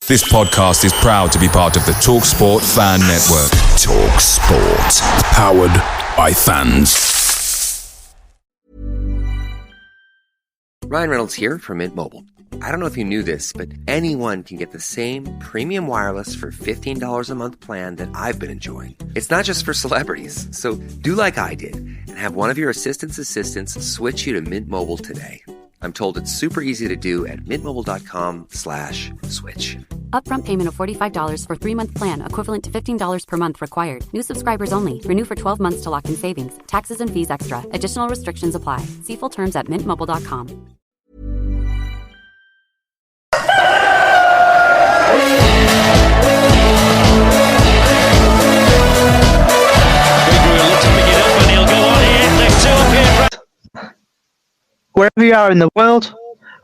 This podcast is proud to be part of the TalkSport Fan Network. TalkSport. Powered by fans. Ryan Reynolds here from Mint Mobile. I don't know if you knew this, but anyone can get the same premium wireless for $15 a month plan that I've been enjoying. It's not just for celebrities. So do like I did and have one of your assistants switch you to Mint Mobile today. I'm told it's super easy to do at mintmobile.com/switch. Upfront payment of $45 for 3-month plan, equivalent to $15 per month required. New subscribers only. Renew for 12 months to lock in savings. Taxes and fees extra. Additional restrictions apply. See full terms at mintmobile.com. Wherever you are in the world,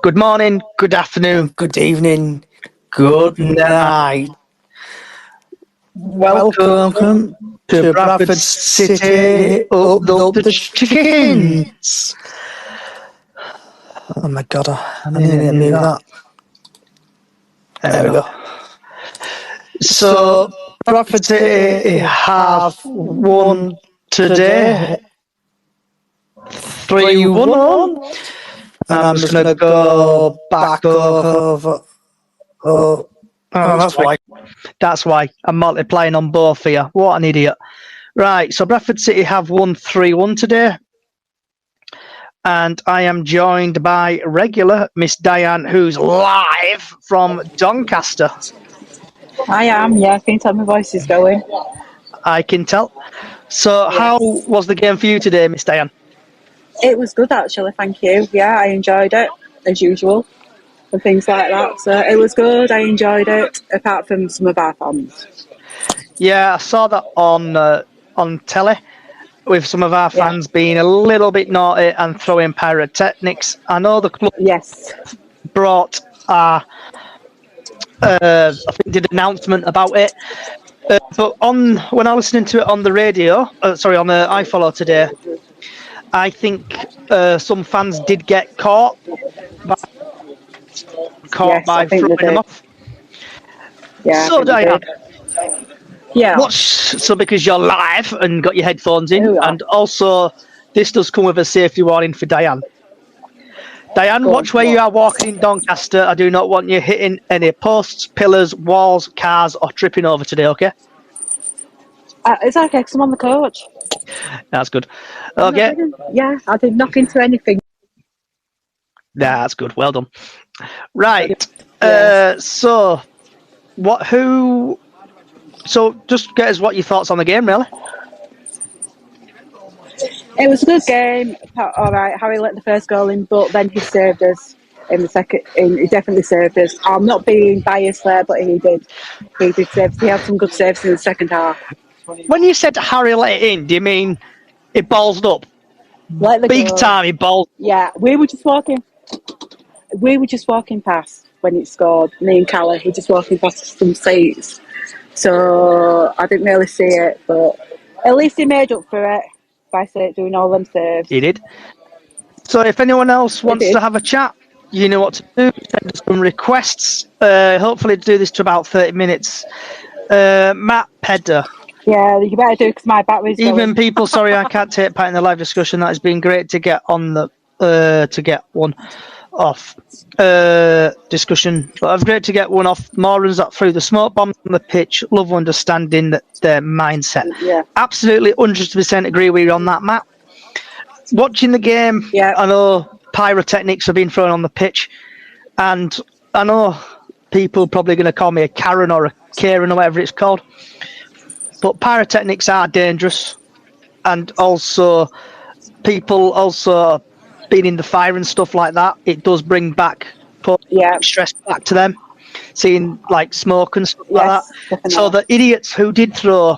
good morning, good afternoon, good evening, good night. Welcome to Bradford City, up the chickens. Oh my God, I need to move that. There we go. So, Bradford City have won today. 3-1, and I'm just going to go back over. That's why I'm multiplying on both here. What an idiot. Right, so Bradford City have won 3-1 today, and I am joined by regular Miss Diane, who's live from Doncaster. I am, yeah. Can you tell my voice is going? I can tell. So, yes. How was the game for you today, Miss Diane? It was good, actually, thank you. Yeah, I enjoyed it, as usual, and things like that. So it was good, I enjoyed it, apart from some of our fans. Yeah, I saw that on telly, with some of our fans being a little bit naughty and throwing pyrotechnics. I know the club brought I think did an announcement about it. But when I was listening to it on the radio, on iFollow today, I think some fans did get caught by throwing them off. Yeah. So Diane, yeah. Because you're live and got your headphones in, and also this does come with a safety warning for Diane. Diane, watch where you are walking in Doncaster. I do not want you hitting any posts, pillars, walls, cars, or tripping over today. Okay? It's okay, because I'm on the coach. That's good. Okay. I didn't knock into anything. That's good. Well done. Right. So just get us what your thoughts on the game, really. It was a good game. All right, Harry let the first goal in, but then he saved us in the second. He definitely saved us. I'm not being biased there, but he did. He did save. He had some good saves in the second half. When you said Harry let it in, do you mean it ballsed up? Big time, he ballsed. Yeah, we were just walking past when it scored. Me and Callie were just walking past some seats, so I didn't really see it. But at least he made up for it by doing all them saves. He did. So if anyone else wants to have a chat, you know what to do. Send us some requests. Hopefully do this to about 30 minutes. Matt Pedder. Yeah, you better do, because my battery's Even going. people, sorry, I can't take part in the live discussion. That has been great to get on the to get one off discussion. But it's great to get one off. Morans that through the smoke bombs on the pitch. Love understanding their mindset. Yeah, absolutely 100% agree with you on that, Matt. Watching the game, I know pyrotechnics are being thrown on the pitch, and I know people are probably going to call me a Karen or a Karen or whatever it's called. But pyrotechnics are dangerous, and also people also being in the fire and stuff like that. It does bring back stress back to them, seeing like smoke and stuff like that. Definitely. So the idiots who did throw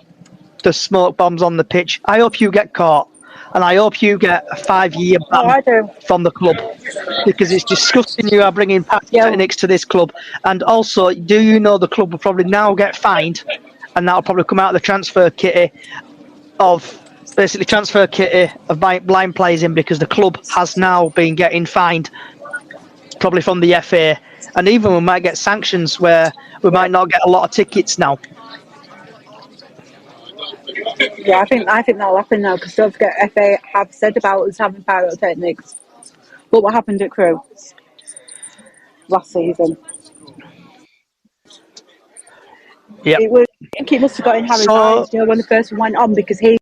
the smoke bombs on the pitch, I hope you get caught, and I hope you get a 5-year ban from the club, because it's disgusting you are bringing pyrotechnics to this club. And also, do you know the club will probably now get fined? And that'll probably come out of the transfer kitty of blind players in, because the club has now been getting fined, probably from the FA, And even we might get sanctions where we might not get a lot of tickets now. Yeah, I think that'll happen now, because don't forget, FA have said about us having pyrotechnics. But what happened at Crewe last season? Yeah. I think it must have got in Harry Barnes, when the first one went on, because he.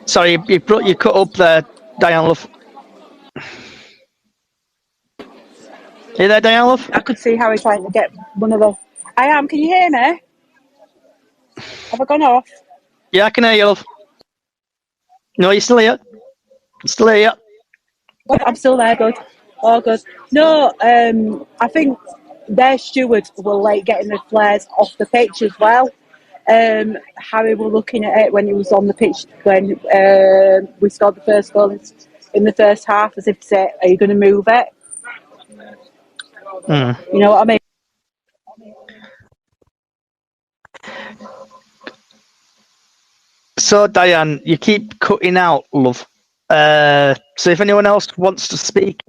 Sorry, you cut up there, Diane Love. Are you there, Diane Love? I could see Harry trying to get one of the. I am. Can you hear me? Have I gone off? Yeah, I can hear you, love. No, you're still here. Still here. I'm still there, good. Oh, good. No, I think their stewards were late getting the flares off the pitch as well. Harry were looking at it when he was on the pitch when we scored the first goal in the first half, as if to say, "Are you going to move it?" You know what I mean? So, Diane, you keep cutting out, love. So if anyone else wants to speak,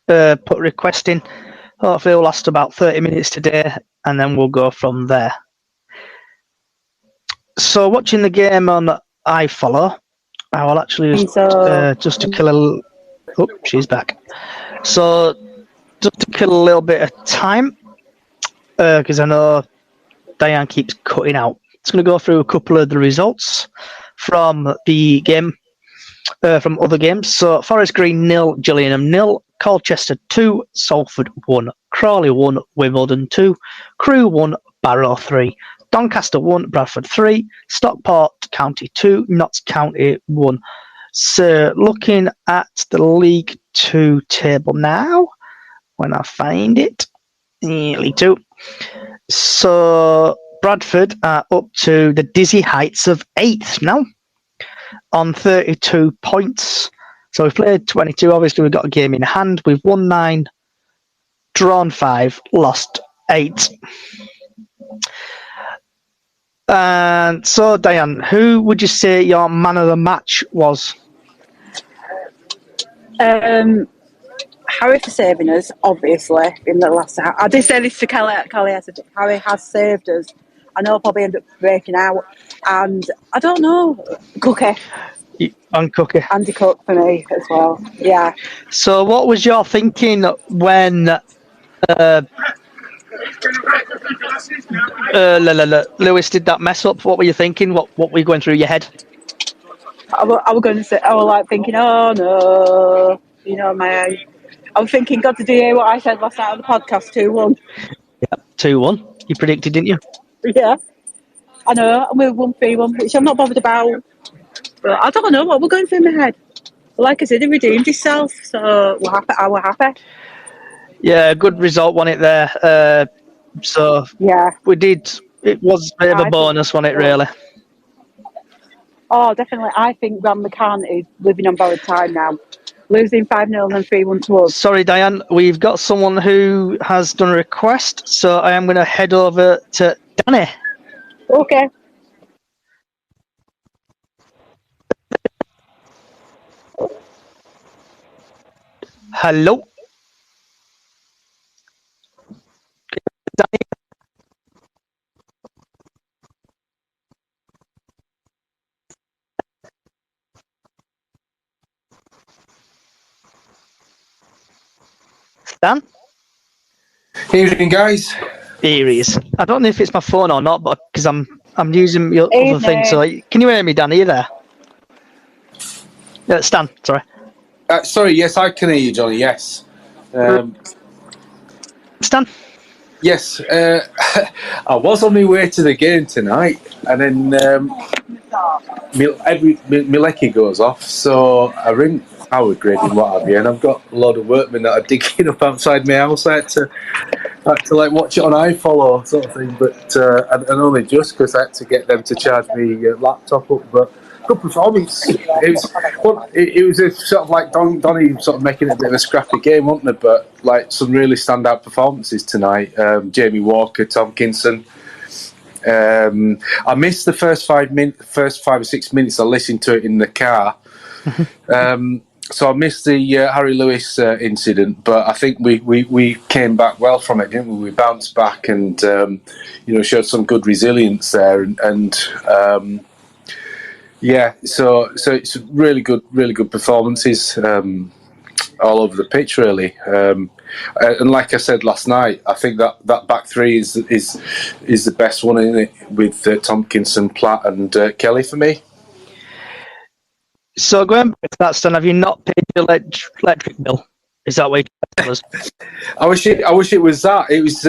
put a request in. Hopefully it'll last about 30 minutes today, and then we'll go from there. So watching the game on iFollow, I will actually just to kill a little... Oh, she's back. So just to kill a little bit of time, because I know Diane keeps cutting out. It's going to go through a couple of the results from the game, from other games. So Forest Green 0, Gillingham 0, Colchester 2, Salford 1, Crawley 1, Wimbledon 2, Crewe 1, Barrow 3, Doncaster 1, Bradford 3, Stockport County 2, Notts County 1. So looking at the League 2 table now, when I find it, League 2. So Bradford are up to the dizzy heights of 8th now on 32 points. So we've played 22. Obviously, we've got a game in hand. We've won 9, drawn 5, lost 8. And so, Diane, who would you say your man of the match was? Harry for saving us, obviously, in the last hour. I did say this to Kelly. Harry has saved us. I know I'll probably end up breaking out. And I don't know, Cookie. And Cookie. Andy Cook for me as well, yeah. So what was your thinking when Lewis did that mess up? What were you thinking? What were you going through your head? I was going to say, I was like thinking, oh no, you know, I was thinking, God, did you hear what I said last night on the podcast? 2-1. Yeah, 2-1. You predicted, didn't you? Yeah, I know. And we won 3-1, which I'm not bothered about. But I don't know what we're going through in my head. But like I said, he redeemed himself, so we're happy. I was happy. Yeah, good result, wasn't it there? So yeah, we did. It was a bit of a bonus, wasn't it? Really. Oh, definitely. I think Ram McCann is living on borrowed time now. Losing 5-0 and 3-1 to us. Sorry, Diane. We've got someone who has done a request, so I am going to head over to Danny. Okay. Hello. Danny. Dan? Evening, guys. Here he is. I don't know if it's my phone or not, but because I'm using your other thing. So can you hear me, Dan? Are you there? Stan, sorry. Sorry, yes, I can hear you, Johnny. Yes. Stan? Yes. I was on my way to the game tonight, and then my lecky goes off, so I ring power grid and what have you, and I've got a load of workmen that are digging up outside my house. I had to like watch it on iFollow sort of thing, but and only just because I had to get them to charge me laptop up. But good performance. It was a sort of like Donny sort of making it a bit of a scrappy game, wasn't it? But like some really standout performances tonight. Jamie Walker, Tomkinson, I missed the first 5 or 6 minutes. I listened to it in the car. So I missed the Harry Lewis incident, but I think we came back well from it, didn't we? We bounced back and showed some good resilience there, and so it's really good performances all over the pitch, really. And like I said last night, I think that back three is the best one, isn't it? With Tompkinson, Platt, and Kelly for me. So going back to that, Stan, have you not paid your electric bill? Is that what you was? I wish it was that. It was.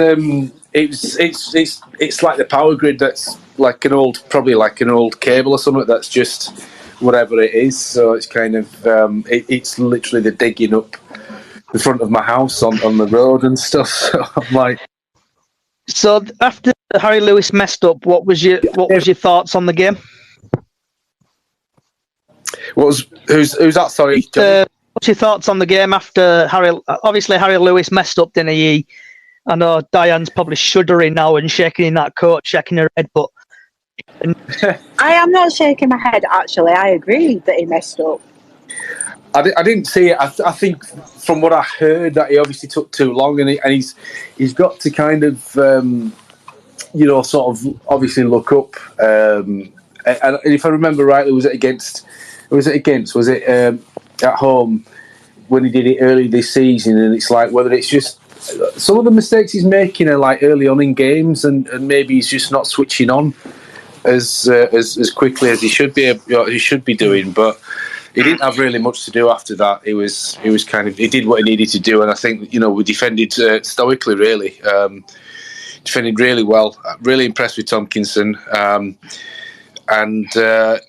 It's like the power grid. That's like probably like an old cable or something. That's just whatever it is. So it's kind of. It's literally the digging up the front of my house on the road and stuff. So I'm like. So after Harry Lewis messed up, what was your thoughts on the game? Who's that? Sorry. What's your thoughts on the game after Harry? Obviously, Harry Lewis messed up, didn't he? I know Diane's probably shuddering now and shaking in that coat, shaking her head, but I am not shaking my head. Actually, I agree that he messed up. I didn't see it. I think from what I heard that he obviously took too long, and he's got to kind of sort of obviously look up. And if I remember rightly, was it at home when he did it early this season? And it's like whether it's just some of the mistakes he's making are like early on in games, and maybe he's just not switching on as quickly as he should be doing. But he didn't have really much to do after that. He was kind of, he did what he needed to do, and I think we defended stoically. Really, defended really well. Really impressed with Tompkinson. And the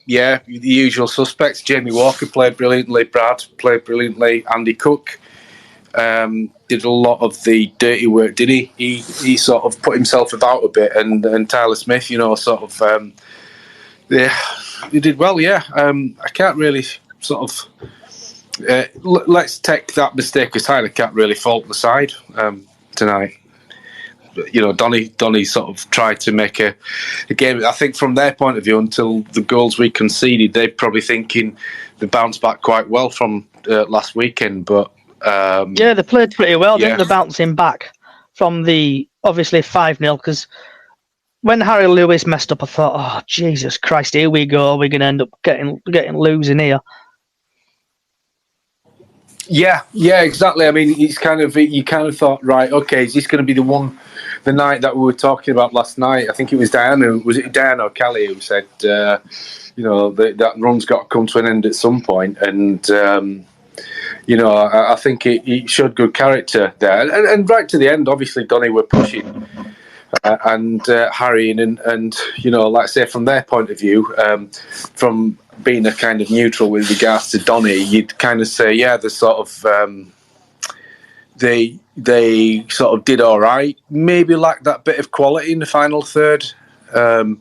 usual suspects. Jamie Walker played brilliantly. Brad played brilliantly. Andy Cook did a lot of the dirty work, did he? He sort of put himself about a bit, and Tyler Smith, sort of, he did well. Yeah, I can't really sort of. Let's take that mistake because Tyler can't really fault the side tonight. Donny sort of tried to make a game. I think from their point of view, until the goals we conceded, they're probably thinking they bounced back quite well from last weekend. But they played pretty well. Yeah. They're bouncing back from the obviously 5-0 because when Harry Lewis messed up, I thought, oh Jesus Christ, here we go. We're going to end up getting losing here. Yeah, exactly. I mean, you kind of thought, right, okay, is this going to be the night that we were talking about last night? I think it was Diana. Was it Diana or Kelly who said, that run's got to come to an end at some point? And I think it showed good character there, and right to the end, obviously, Donny were pushing and harrying, and like I say, from their point of view, from being a kind of neutral with regards to Donny, you'd kind of say, yeah, the sort of they sort of did all right. Maybe lacked that bit of quality in the final third, but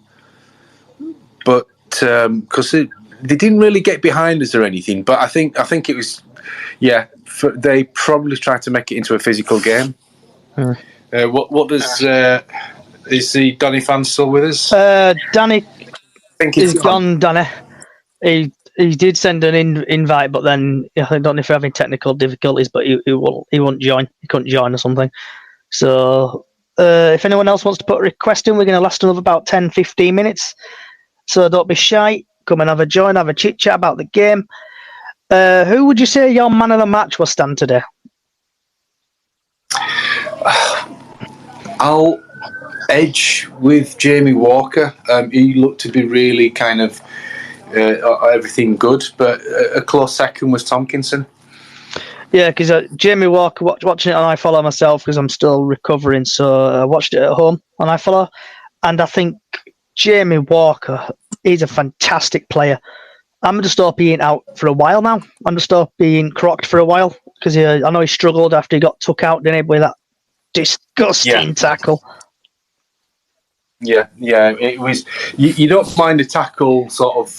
because they didn't really get behind us or anything. But I think it was, they probably tried to make it into a physical game. What does is the Donny fan still with us? Danny is gone. Danny. He did send an invite, but then I don't know if you're having technical difficulties, but he won't join. He couldn't join or something. So if anyone else wants to put a request in, we're going to last another about 10-15 minutes. So don't be shy. Come and have a join, have a chit chat about the game. Who would you say your man of the match was, Stan, today? I'll edge with Jamie Walker. He looked to be really kind of everything good, but a close second was Tompkinson. Yeah, because Jamie Walker, watching it on iFollow myself, because I'm still recovering, so I watched it at home on iFollow, and I think Jamie Walker, he's a fantastic player. I'm just hope he ain't out for a while now. I'm just hope he ain't crocked for a while, because I know he struggled after he got took out, didn't he, with that disgusting tackle. Yeah, it was. You don't mind a tackle sort of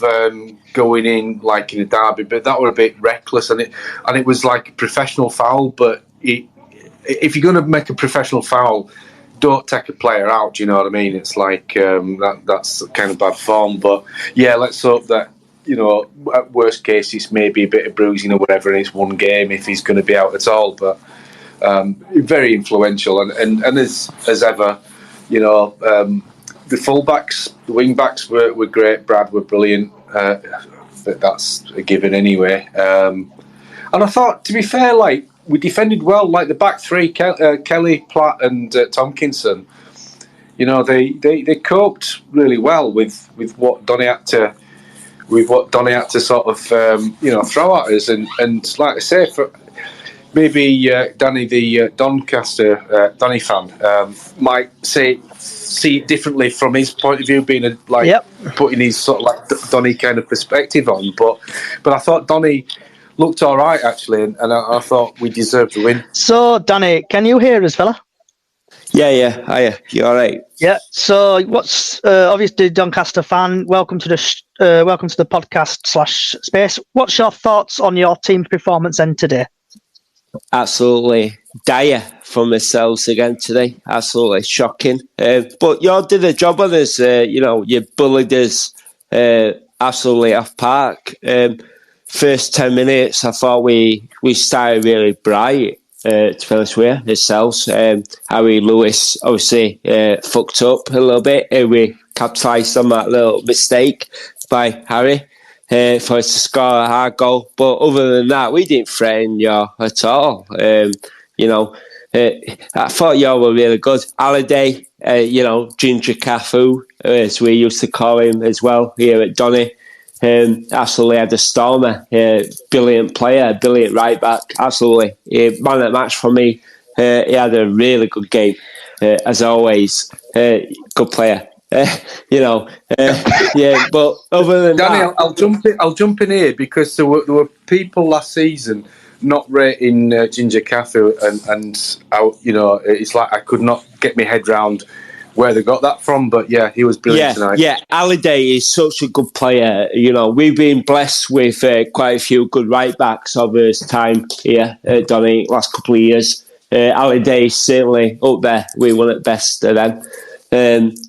going in like in a derby, but that were a bit reckless, and it was like a professional foul. But if you're going to make a professional foul, don't take a player out. Do you know what I mean? It's like that's kind of bad form. But yeah, let's hope that, you know, at worst case it's maybe a bit of bruising or whatever, and it's one game if he's going to be out at all. But very influential, and as ever, you know, the fullbacks, the wing backs were great. Brad were brilliant. That's a given anyway. And I thought, to be fair, like, we defended well. Like the back three, Kelly, Platt, and Tomkinson. You know, they coped really well with what Donny had to sort of throw at us. And like I say, for maybe Danny, the Doncaster Donny fan, might see it differently from his point of view, being putting his sort of like Donny kind of perspective on. But I thought Donny looked all right actually, and I thought we deserved the win. So Danny, can you hear us, fella? Yeah. Hiya. You all right? Yeah. So what's obviously Doncaster fan? Welcome to the podcast / space. What's your thoughts on your team's performance then today? Absolutely dire from ourselves again today. Absolutely shocking. But you all did a job on us. You bullied us absolutely off park. First 10 minutes, I thought we started really bright. To be honest with you, ourselves. Harry Lewis obviously fucked up a little bit. We capitalised on that little mistake by Harry for us to score a hard goal. But other than that, we didn't threaten you at all. I thought y'all were really good. Halliday, Ginger Cafu, as we used to call him as well here at Donny. Absolutely had a stormer. Brilliant player, brilliant right back. Absolutely. Man of the match for me. He had a really good game, as always. Good player. But other than Danny, that, I'll jump in here because there were people last season not rating Ginger Cafu, and it's like I could not get my head round where they got that from, but yeah, he was brilliant tonight. Yeah, Halliday is such a good player. We've been blessed with quite a few good right backs over his time here at Donny last couple of years. Halliday is certainly up there. We won at best of them.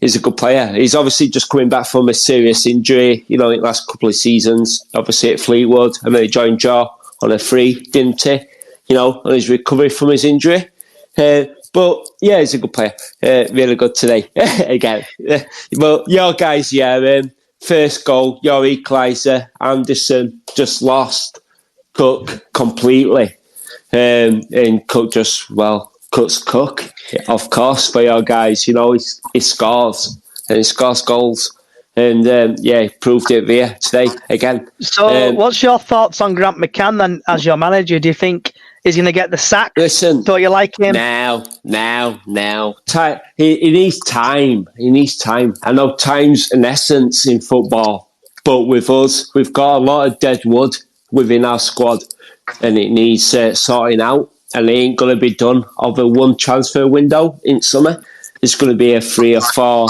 He's a good player. He's obviously just coming back from a serious injury, in the last couple of seasons, obviously at Fleetwood, and then he joined Jaw on a free, didn't he? On his recovery from his injury. But yeah, he's a good player. Really good today again. But your guys, first goal, your equaliser, Anderson just lost Cook completely. And Cook cuts Cook, of course, for your guys. He scores and he scores goals. And he proved it there today again. So what's your thoughts on Grant McCann then as your manager? Do you think he's going to get the sack? Listen, don't you like him? Now. He needs time. I know time's an essence in football, but with us, we've got a lot of dead wood within our squad, and it needs sorting out. And it ain't going to be done over one transfer window in summer. It's going to be a 3 or 4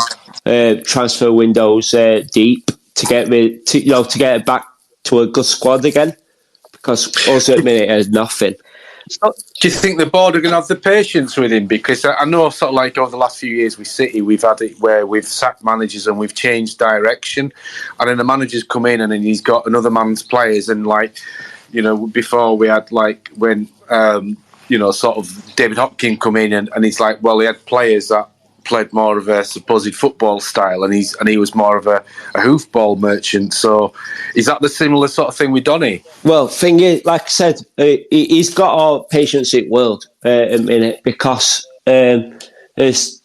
transfer windows deep to get it back to a good squad again. Because also at the minute there's nothing. So, do you think the board are going to have the patience with him? Because I know sort of like over the last few years with City, we've had it where we've sacked managers and we've changed direction. And then the manager's come in and then he's got another man's players. And before we had when, sort of David Hopkins come in and he's like, well, he had players that played more of a supposed football style and he was more of a hoofball merchant. So is that the similar sort of thing with Donny? Well, thing is, like I said, he's got all patience in the world a minute because he's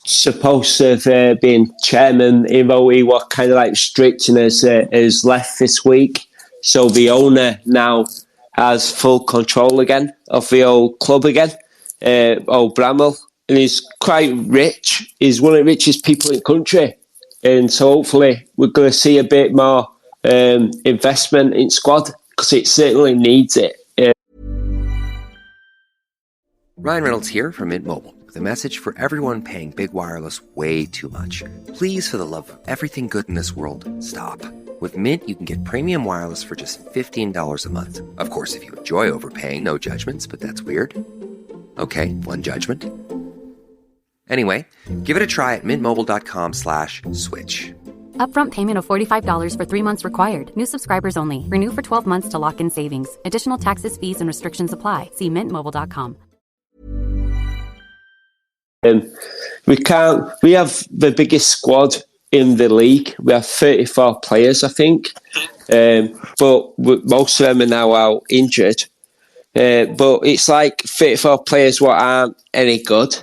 supposed to have been chairman, even though he was kind of like strict and has left this week. So the owner now has full control again of the old club again, old Bramwell. And he's quite rich. He's one of the richest people in the country. And so hopefully we're going to see a bit more investment in squad because it certainly needs it. Ryan Reynolds here from Mint Mobile with a message for everyone paying big wireless way too much. Please, for the love of everything good in this world, stop. With Mint, you can get premium wireless for just $15 a month. Of course, if you enjoy overpaying, no judgments, but that's weird. Okay, one judgment. Anyway, give it a try at mintmobile.com/switch. Upfront payment of $45 for 3 months required. New subscribers only. Renew for 12 months to lock in savings. Additional taxes, fees, and restrictions apply. See mintmobile.com. We have the biggest squad in the league. We have 34 players, I think. But most of them are now out injured. But it's like 34 players what aren't any good.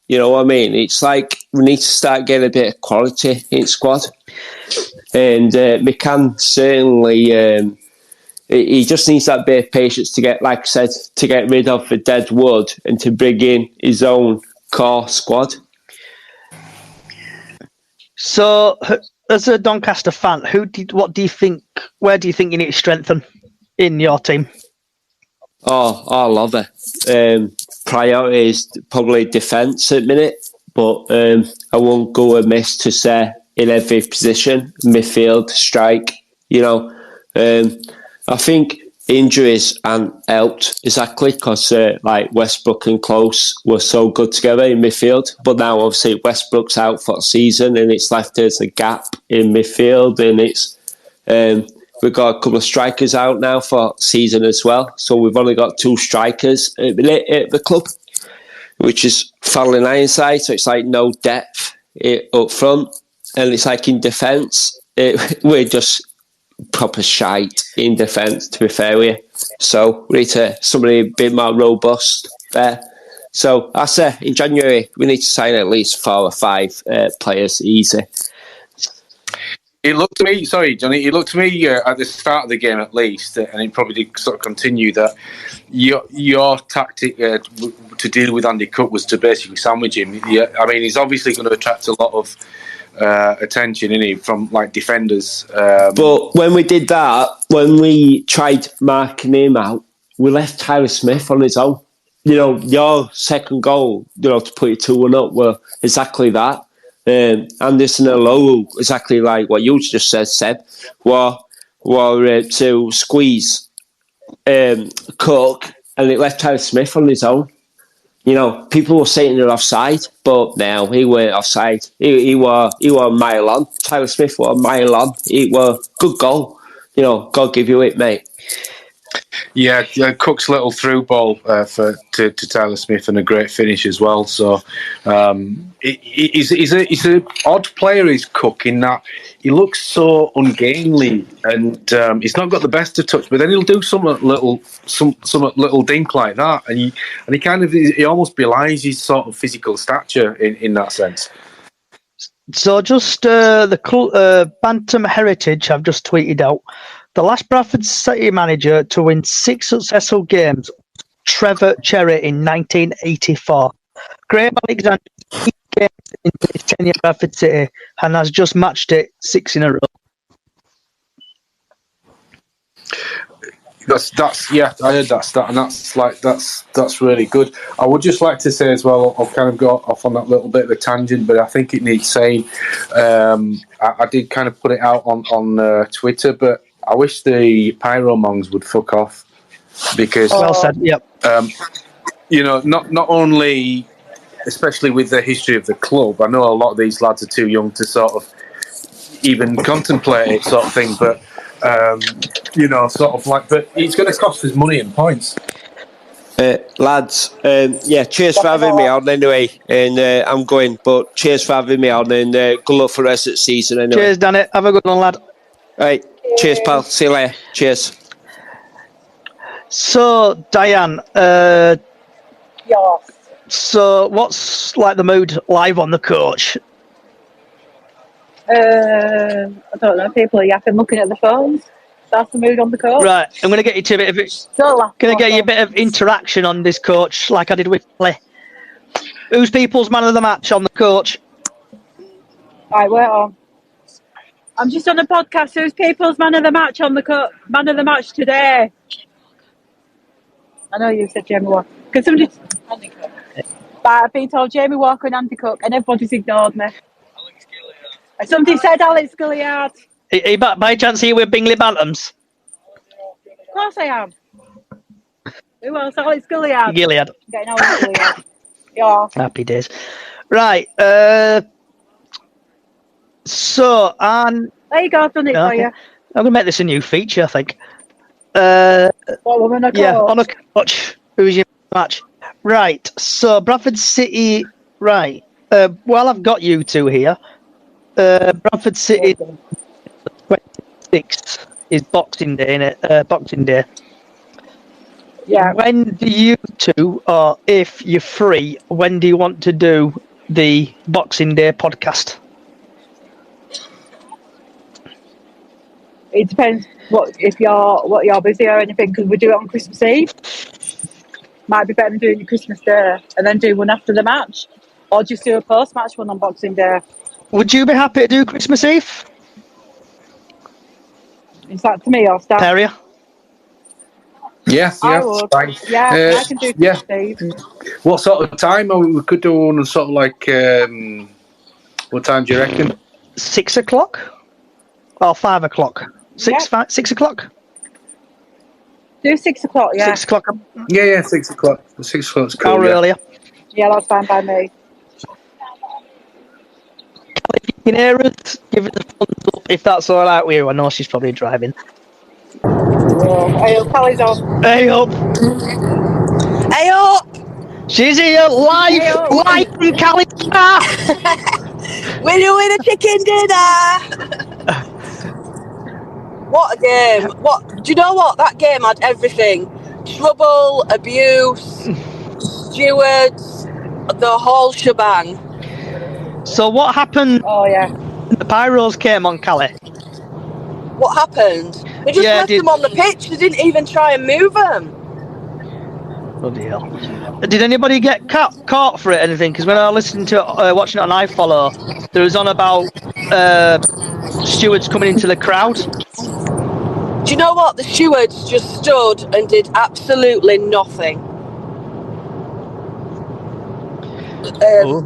You know what I mean? It's like we need to start getting a bit of quality in squad. And McCann certainly, he just needs that bit of patience to get, like I said, to get rid of the dead wood and to bring in his own core squad. So, as a Doncaster fan, what do you think? Where do you think you need to strengthen in your team? Oh, I love it. Priority is probably defence at the minute, but I won't go amiss to say in every position, midfield, strike. You know, I think injuries haven't helped exactly because like Westbrook and Close were so good together in midfield, but now obviously Westbrook's out for the season and it's left us a gap in midfield, and it's we've got a couple of strikers out now for season as well, so we've only got 2 strikers at the club, which is Fallon Ironside, so it's like no depth up front, and it's like in defence we're just proper shite in defence, to be fair with you. So we need somebody a bit more robust there. So I say in January we need to sign at least 4 or 5 players easy. It looked to me, sorry, Johnny, it looked to me at the start of the game at least, and it probably did sort of continue, that your tactic to deal with Andy Cook was to basically sandwich him. Yeah, I mean, he's obviously going to attract a lot of attention, isn't he, from like defenders. But when we did that, when we tried marking him out, we left Tyler Smith on his own. You know, your second goal, you know, to put it 2-1 up, were exactly that. Anderson and Lowe, exactly like what you just said, Seb, were to squeeze Cook, and it left Tyler Smith on his own. You know, people were saying they're offside, but no, he weren't offside. He were a mile on. Tyler Smith were a mile on. It were good goal. You know, God give you it, mate. Yeah, Cook's little through ball to Tyler Smith, and a great finish as well. So he's an odd player, is Cook, in that he looks so ungainly, and he's not got the best of touch. But then he'll do some little dink like that, and he kind of he almost belies his sort of physical stature in that sense. So just the Bantam Heritage I've just tweeted out. The last Bradford City manager to win 6 successful games, Trevor Cherry, in 1984. Graham Alexander 8 games into his tenure at Bradford City and has just matched it 6 in a row. That's yeah, I heard that stat, and that's really good. I would just like to say as well, I've kind of got off on that little bit of a tangent, but I think it needs saying. I did kind of put it out on Twitter, but I wish the Pyromongs would fuck off, because well said. Yep. You know, not only, especially with the history of the club, I know a lot of these lads are too young to sort of even contemplate it, sort of thing. But you know, sort of like, but it's going to cost us money and points. Lads, yeah, cheers for having me on anyway, and I'm going, but cheers for having me on, and good luck for the rest of the season anyway. Cheers, Danny. Have a good one, lad. Right, cheers, pal. See you later. Cheers. So, Diane, Yes. so what's like the mood live on the coach? I don't know. People are yapping, looking at the phones. That's the mood on the coach. Right, I'm going to get you to a bit of it. Going to get you a bit of interaction on this coach, like I did with Play. Who's people's man of the match on the coach? Right, we're on. I'm just on a podcast. Who's people's man of the match on the man of the match today? I know you said Jamie Walker. Because somebody, Andy Cook. But I've been told Jamie Walker and Andy Cook, and everybody's ignored me. Alex Gilliard. Somebody said Alex Gilliard. Are you by chance here with Bingley Bantams? Of course I am. Who else? Alex Gilliard. Gilliard. Getting Alex Gilliard. Yeah. Happy days. Right. So, and There you go, I've done it for you. I'm going to make this a new feature, I think. What woman a coach? Yeah, on a coach. Who's your match? Right. So, Bradford City. Right. Well, I've got you two here. Bradford City 26th is Boxing Day, innit? Boxing Day. Yeah. When do you two, or if you're free, when do you want to do the Boxing Day podcast? It depends what you're busy or anything, because we do it on Christmas Eve. Might be better than doing your Christmas Day and then do one after the match, or just do a post-match one on Boxing Day. Would you be happy to do Christmas Eve? Is that to me or Stan? Area? Yeah, I would. fine. Yeah, I can do Christmas Eve. What sort of time? We could do one sort of like. What time do you reckon? 6 o'clock or 5 o'clock? 6 o'clock. Do 6 o'clock. Yeah. 6 o'clock. Yeah, 6 o'clock. 6 o'clock's cool. Or earlier. Yeah, that's fine by me. If you can hear us, give it a thumbs up if that's all right with you. I know she's probably driving. Hey up, Callie's on. Hey up. Hey up. She's here live from Cali's car. We're doing a chicken dinner. What a game. Do you know what? That game had everything. Trouble, abuse, stewards, the whole shebang. So what happened? Oh, yeah. The Pyros came on Cali. What happened? They just left them on the pitch. They didn't even try and move them. Bloody hell. Did anybody get caught for it or anything? Because when I listened to watching it on iFollow, there was on about stewards coming into the crowd. Do you know what? The stewards just stood and did absolutely nothing. They were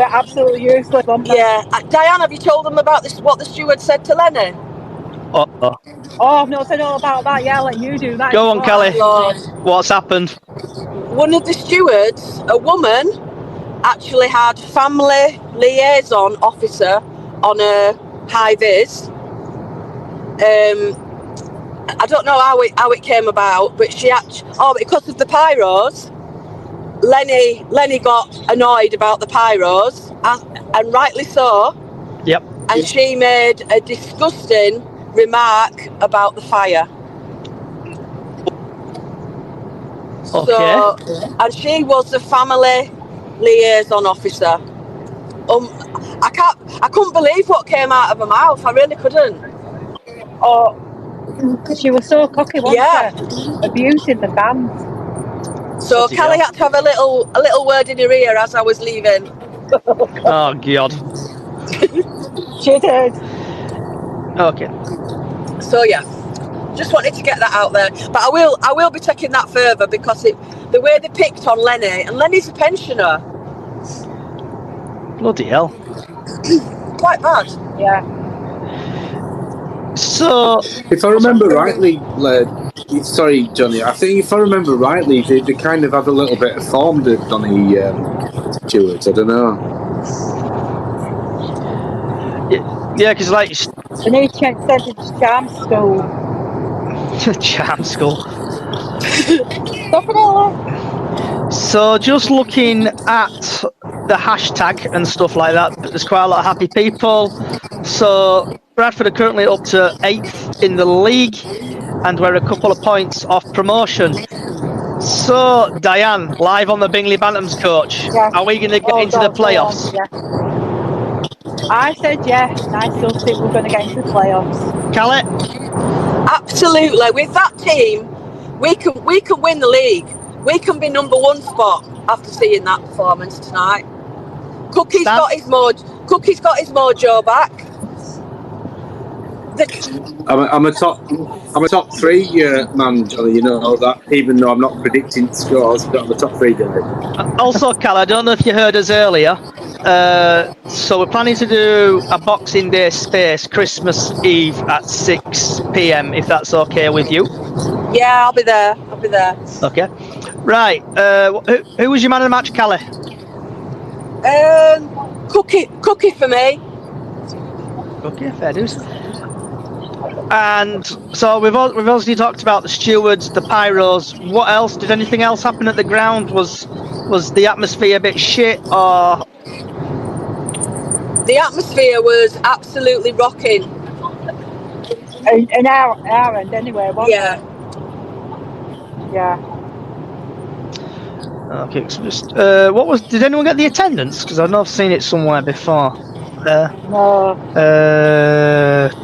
absolutely useless. Yeah. Diane, have you told them about this? What the steward said to Lenny? Oh, I've not said all about that. Yeah, I'll let you do that. Go on, Kelly. What's happened? One of the stewards, a woman, actually had family liaison officer on a high vis. I don't know how it came about, but she actually, because of the pyros, Lenny got annoyed about the pyros, and rightly so. Yep. And she made a disgusting remark about the fire. Okay. So, and she was the family liaison officer. I couldn't believe what came out of her mouth. I really couldn't. Oh, she was so cocky, wasn't she? Abusing the fans. So Callie had to have a little word in her ear as I was leaving. Oh God. She did. Okay. So yeah, just wanted to get that out there. But I will be taking that further, because the way they picked on Lenny, and Lenny's a pensioner. Bloody hell. Quite bad. Yeah. So, if I remember rightly, sorry, Johnny, I think if I remember rightly, they kind of have a little bit of form, the Donny stewards. I don't know. Yeah, because like they need to send it to charm school. Charm school. Definitely. So just looking at the hashtag and stuff like that, there's quite a lot of happy people. So Bradford are currently up to 8th in the league, and we're a couple of points off promotion. So Diane, live on the Bingley Bantams, coach. Yeah. Are we going to get into the playoffs? Yeah. I said yes, and I still think we're going to get into the playoffs. Callie? Absolutely. With that team, we can win the league. We can be number 1 spot after seeing that performance tonight. Cookie's got his mojo back. I'm a top 3 man, Johnny. You know that, even though I'm not predicting scores, but I'm a top 3 guy. Also, Cal, I don't know if you heard us earlier. So we're planning to do a Boxing Day space Christmas Eve at 6 p.m. if that's okay with you. Yeah, I'll be there. Okay. Right. Who was your man of the match, Callie? Cookie for me. Okay, fair dues. And so we've obviously talked about the stewards, the pyros. What else? Did anything else happen at the ground? Was the atmosphere a bit shit, or? The atmosphere was absolutely rocking. In our end anyway, wasn't it? Yeah. Okay, so just did anyone get the attendance? Because I know I've seen it somewhere before. No.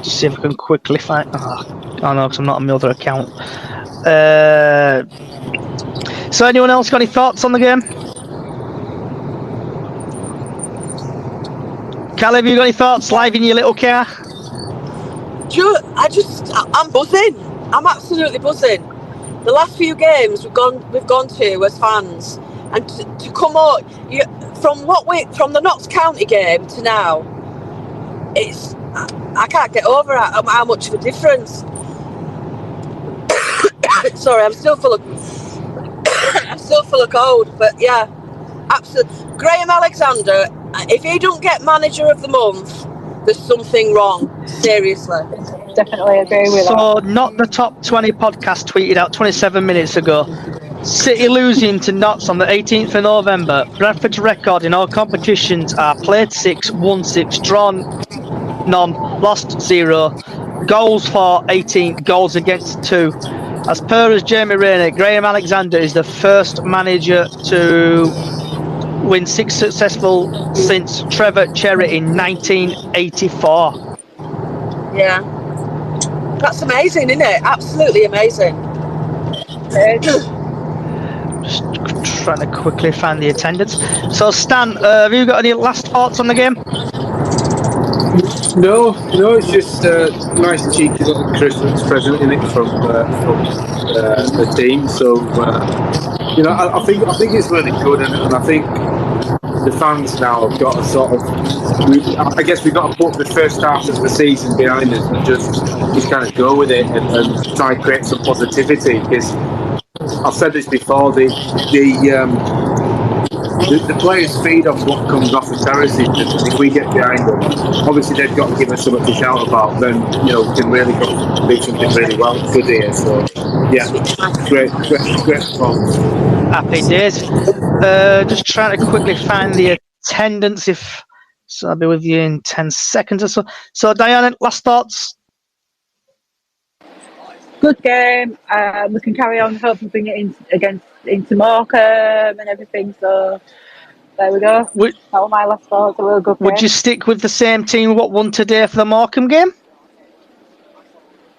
Just see if I can quickly find. Oh no, because I'm not on my other account. So anyone else got any thoughts on the game? Caleb, have you got any thoughts live in your little car? I'm buzzing. I'm absolutely buzzing. The last few games we've gone to as fans, and to come out from the Notts County game to now, I can't get over how much of a difference. Sorry, I'm still full of cold, but yeah, absolutely. Graham Alexander, if he don't get manager of the month, there's something wrong. Seriously. Definitely agree with that. So, Not the Top 20 podcast tweeted out 27 minutes ago. City losing to Notts on the 18th of November. Bradford's record in all competitions are played 6, won 6, drawn none, lost 0, goals for 18, goals against 2. As per as Jamie Raynor, Graham Alexander is the first manager to win 6 successful since Trevor Cherry in 1984. Yeah. That's amazing, isn't it? Absolutely amazing. Just trying to quickly find the attendance. So, Stan, have you got any last thoughts on the game? No, it's just a nice cheeky little Christmas present in it from the team. So, I think it's really good, and I think the fans now have got to I guess we've got to put the first half of the season behind us and just kind of go with it and try and create some positivity, because I've said this before, the players feed off what comes off the terraces, and if we get behind them, obviously they've got to give us something to shout about, then we can really go do something really good here. So yeah, great performance. Happy days. Just trying to quickly find the attendance, so I'll be with you in 10 seconds or so. So Diana, last thoughts? Good game. We can carry on, hopefully bring it into Morecambe and everything. So there we go. That was my last thoughts. A real good game. Would you stick with the same team what won today for the Morecambe game?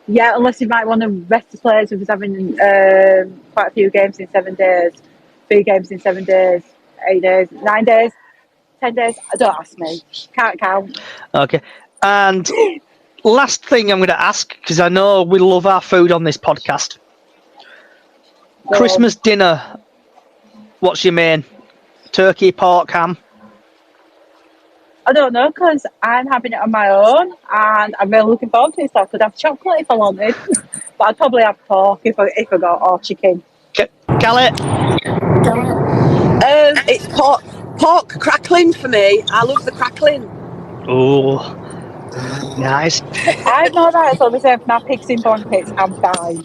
Yeah, unless you might want to rest the players with us having quite a few games in 7 days, 3 games in 7 days, 8 days, 9 days, 10 days. Don't ask me. Can't count. Okay. And last thing I'm going to ask, because I know we love our food on this podcast. Christmas dinner. What's your main? Turkey, pork, ham? I don't know, because I'm having it on my own and I'm really looking forward to it. So I could have chocolate if I wanted, but I'd probably have pork if I got, or chicken. Callie? It's pork crackling for me. I love the crackling. Oh, nice. I know that, so we say for my pigs in blankets, I'm fine.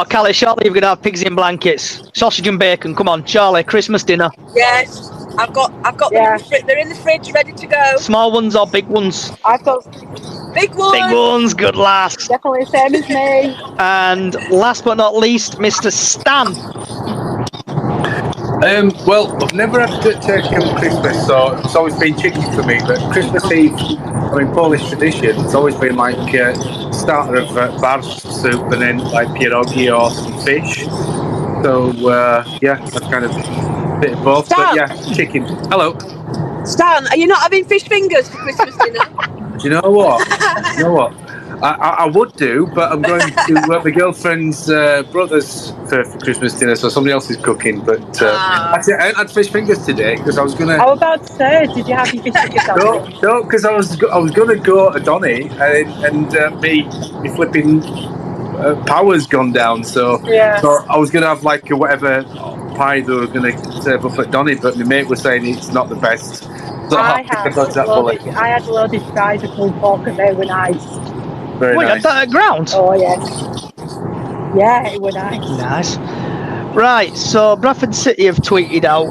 Callie, shortly you're going to have pigs in blankets. Sausage and bacon, come on. Charlie, Christmas dinner. Yes. I've got them they're in the fridge ready to go. Small ones or big ones? I've got big ones. Big ones, good lass. Definitely same as me. And last but not least, Mr. Stan. Well, I've never had turkey on Christmas, so it's always been chicken for me. But Christmas Eve, Polish tradition, it's always been like starter of barz soup and then like pierogi or some fish. So that's kind of a bit of both. Stan. But yeah, chicken. Hello. Stan, are you not having fish fingers for Christmas dinner? Do you know what? I would do, but I'm going to my girlfriend's brother's for Christmas dinner, so somebody else is cooking. But I had fish fingers today because I was going to. I was about to say, did you have your fish fingers? No, because I was going to go to Donny and me flipping power's gone down, so I was going to have like whatever pie they were going to serve up at Donny, but my mate was saying it's not the best. I had loaded fries and pulled pork and they were nice. Very Wait, nice. at ground? Oh, yeah. Yeah, it was nice. Nice. Right, so Bradford City have tweeted out,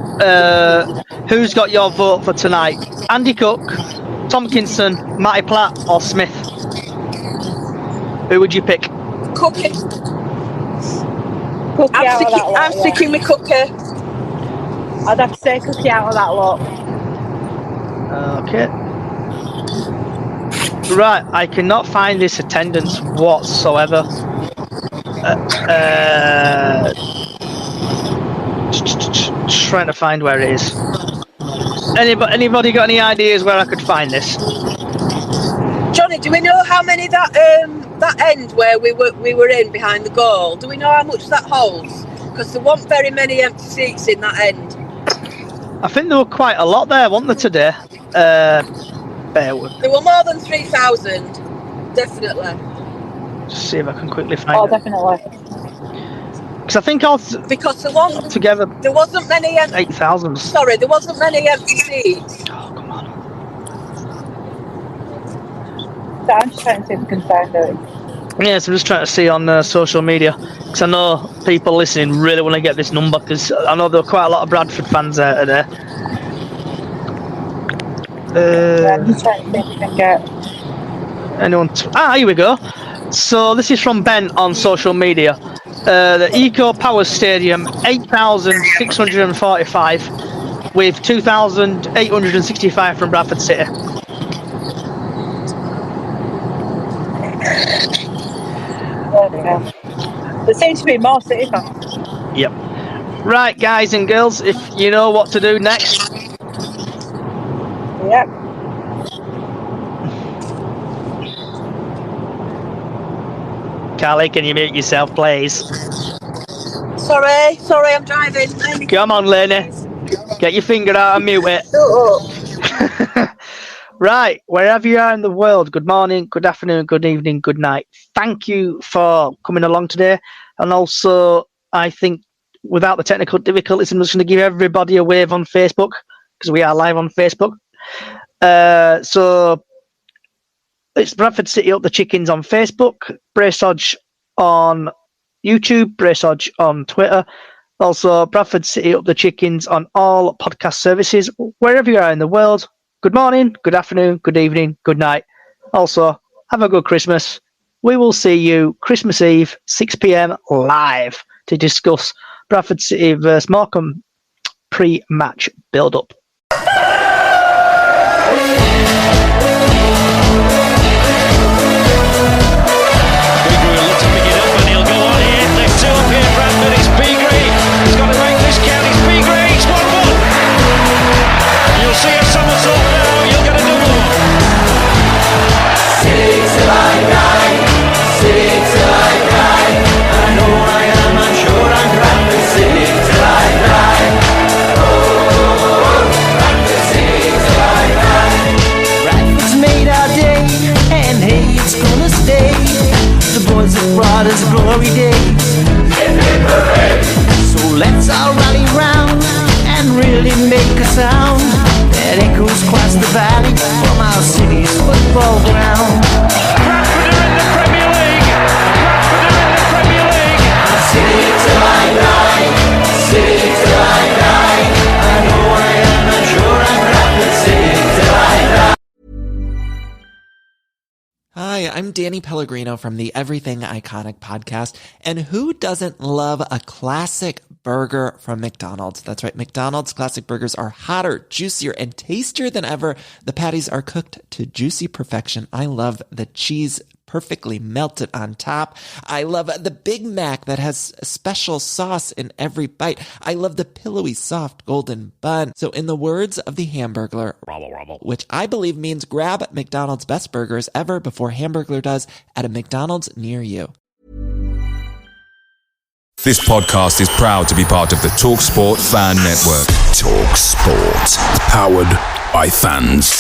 who's got your vote for tonight? Andy Cook, Tompkinson, Matty Platt or Smith? Who would you pick? Cookie. I'm sticking with Cookie. I'd have to say Cookie out of that lot. Okay. Right, I cannot find this attendance whatsoever. Trying to find where it is. Anybody got any ideas where I could find this? Johnny, do we know how many that end where we were in behind the goal? Do we know how much that holds? Because there weren't very many empty seats in that end. I think there were quite a lot there, weren't there, today? There were more than 3,000, definitely. Just see if I can quickly find it. Oh, definitely. Because I think because together there wasn't many 8,000. Sorry, there wasn't many empty seats. Oh, come on. So I'm just trying to see if we can find it. Yes, I'm just trying to see on social media, because I know people listening really want to get this number, because I know there are quite a lot of Bradford fans out there. I'm just trying to see if we can get anyone. Here we go. So this is from Ben on social media. The Eco Power Stadium, 8,645, with 2,865 from Bradford City. There seems to be more City fans. Yep. Right, guys and girls, if you know what to do next. Yep. Carly, can you mute yourself, please? Sorry, I'm driving. Come on, Lenny. Get your finger out and mute it. Right, wherever you are in the world, good morning, good afternoon, good evening, good night. Thank you for coming along today. And also, I think without the technical difficulties, I'm just going to give everybody a wave on Facebook, because we are live on Facebook. So it's Bradford City Up the Chickens on Facebook, Brace Hodge on YouTube, Brace Hodge on Twitter. Also, Bradford City Up the Chickens on all podcast services, wherever you are in the world. Good morning, good afternoon, good evening, good night. Also, have a good Christmas. We will see you Christmas Eve, 6 p.m. live to discuss Bradford City versus Morecambe pre-match build-up. Brought us glory days. So let's all rally round and really make a sound that echoes across the valley from our city's football ground. Bradford are in the Premier League. Bradford are in the Premier League. City till I die. City till I die. I know I am, I'm sure I'm Bradford City till I die. Hi, I'm Danny Pellegrino from the Everything Iconic podcast. And who doesn't love a classic burger from McDonald's? That's right. McDonald's classic burgers are hotter, juicier, and tastier than ever. The patties are cooked to juicy perfection. I love the cheese perfectly melted on top. I love the Big Mac that has a special sauce in every bite. I love the pillowy, soft, golden bun. So in the words of the Hamburglar, which I believe means grab McDonald's best burgers ever before Hamburglar does at a McDonald's near you. This podcast is proud to be part of the TalkSport Fan Network. TalkSport. Powered by fans.